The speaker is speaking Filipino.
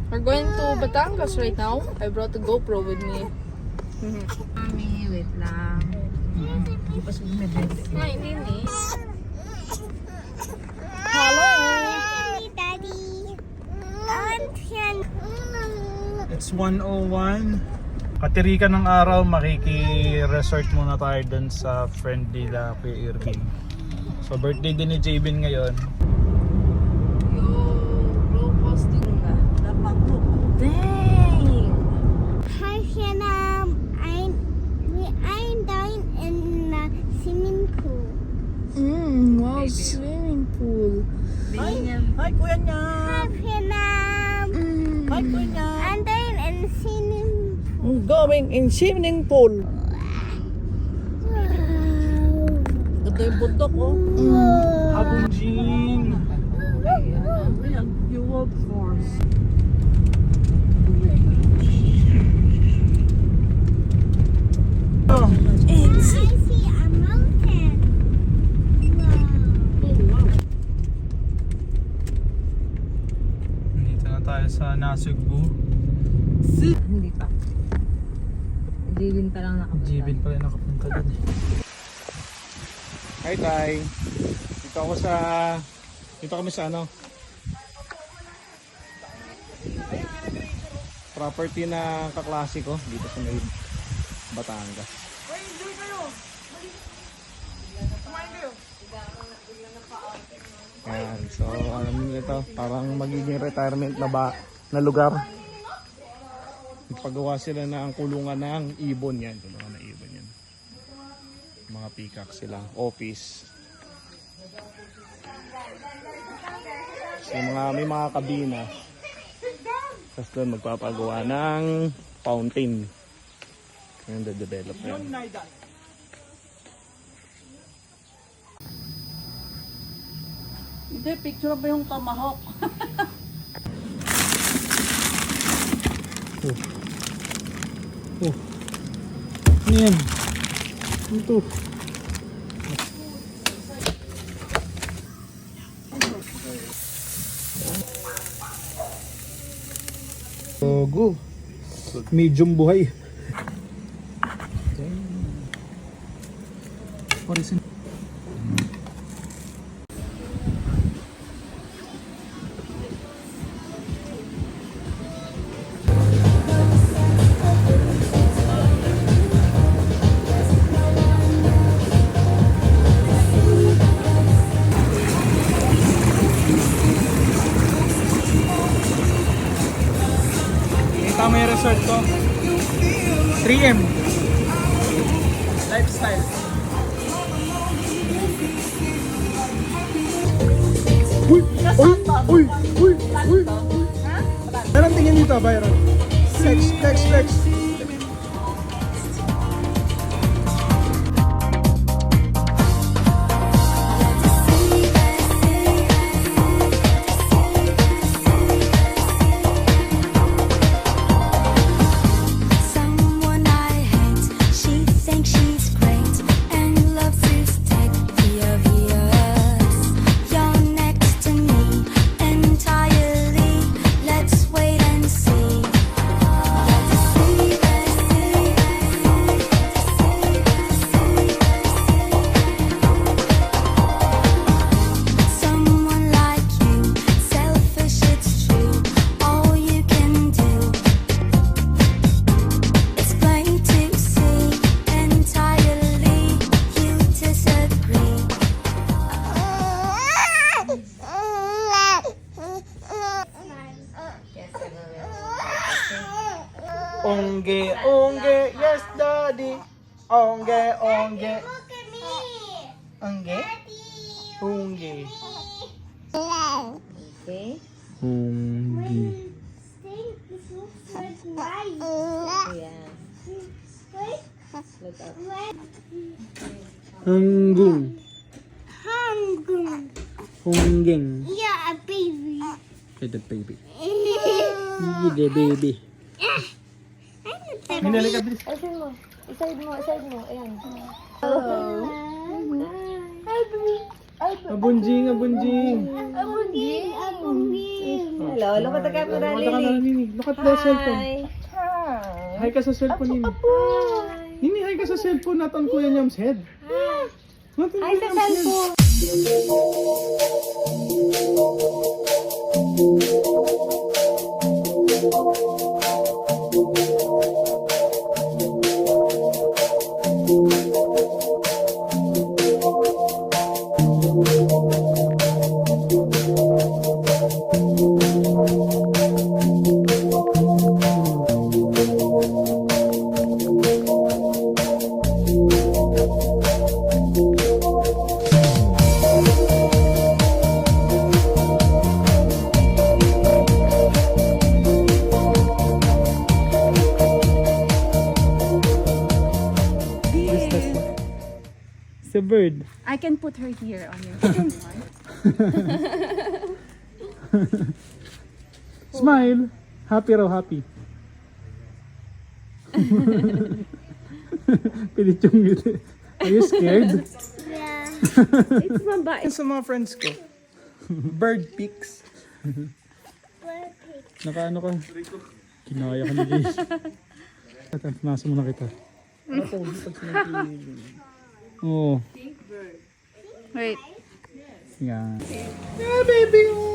We're going to Batangas right now. I brought the GoPro with me. Mami, wait lang. Hindi pa sumibente. Ay, hindi ni. Hello, Daddy. It's 1:01. Katirika ng araw, makiki-resort muna tayo dun sa friend nila Kuya Irvin. So birthday din ni Jabin ngayon. Yo, roll posting na. Napaklo. Dang! Hi, Hannah. I'm down in the swimming pool. Wow, swimming pool. Hi, kuya niya. Hi, Hannah. Hi, kuya niya. I'm down in the swimming pool. Going in swimming pool. Ganda yung bundok, oh. Abunjing! Ayan, you walk force. Oh, I see a mountain. Wow. Nandito na tayo sa Nasugbu. Hindi pa. Jibin pa lang nakapunta. Jabin pala nakapunta dun eh. Hi Tay! Dito kami sa ano? Property na kaklase ko dito sa may Batangas. Ayan, so alam niyo ito, parang magiging retirement na lugar. Paggawa sila ng kulungan ng ibon yan, kulungan ng ibon yan. Mga peacock sila, office. So may mga kabina. Tapos doon magpapagawa ng fountain. Yung develop yan. Hindi, picture ba yung tomahawk? Oh. Ano yan? Ito. Go. Medium buhay. Horizon. Tama yung resort ko. 3M Lifestyle. Uy! Uy! Uy! Uy! Uy! Meron tingin dito, Byron. Flex, flex, flex. Someone I hate, she thinks she's great and loves to take the obvious. You're next to me entirely. Let's wait and see. Someone like you, selfish it's true. All you can do. It's plain to see entirely you disagree. Ongge, ongge, yes daddy. Ongge, ongge. Look at me. Ongge? Ongge. Okay. Ongge. This looks like rice. Ayan. Wait. Look up. Hanggung. Hungry. Honggeng. Yeah, a baby. The baby. The baby. Hinali ka bilis. Iside mo. Iside mo. Iside mo. Ayan. Hi, baby. Abunjing, abunjing. Hello, look at the camera, Mata ka na, Lily. Nini. Look at the cellphone. Hi. Hi ka sa cellphone, Nini. Nini, hi ka sa cellphone, not on Kuya Nyam's head. Not on Hi Kuya sa Nyam's head. cellphone. It's a bird. I can put her here on your phone. Smile. Happy raw, happy. Pilit yung ngiti. Are you scared? Yeah. It's mabait. Sa mga friends ko. Bird pics. Perfect. Nakaano ka? Kinaya ka na guys. Nasa mo na kita. Oo. Wait. Yan. Yeah, baby.